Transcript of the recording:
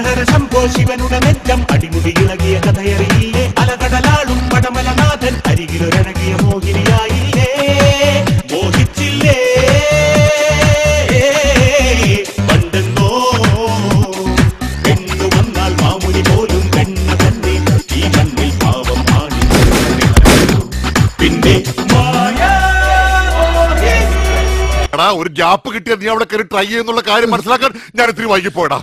ഹര ശംഭോ ശിവനുടെ നെഞ്ചം അടിമുടി ഇളകിയ കഥയറിയില്ലേ അലകടലാളും പടമലനാഥൻ അരികിലൊരഴകിയ മോഹിനിയായില്ലേ മോഹിച്ചില്ലേ പണ്ടെന്നോ പെണ്ണു വന്നാൽ മാമുനി പോലും പെണ്ണ തന്നെ ഈ മണ്ണിൽ പാവം ആണി പിന്നെ ഒരു ഗ്യാപ്പ് കിട്ടിയാൽ നീ അവിടെ കയറി ട്രൈ ചെയ്യുന്നുള്ള കാര്യം മനസ്സിലാക്കാൻ ഞാൻ ഇത്തിരി വൈകിപ്പോടാ.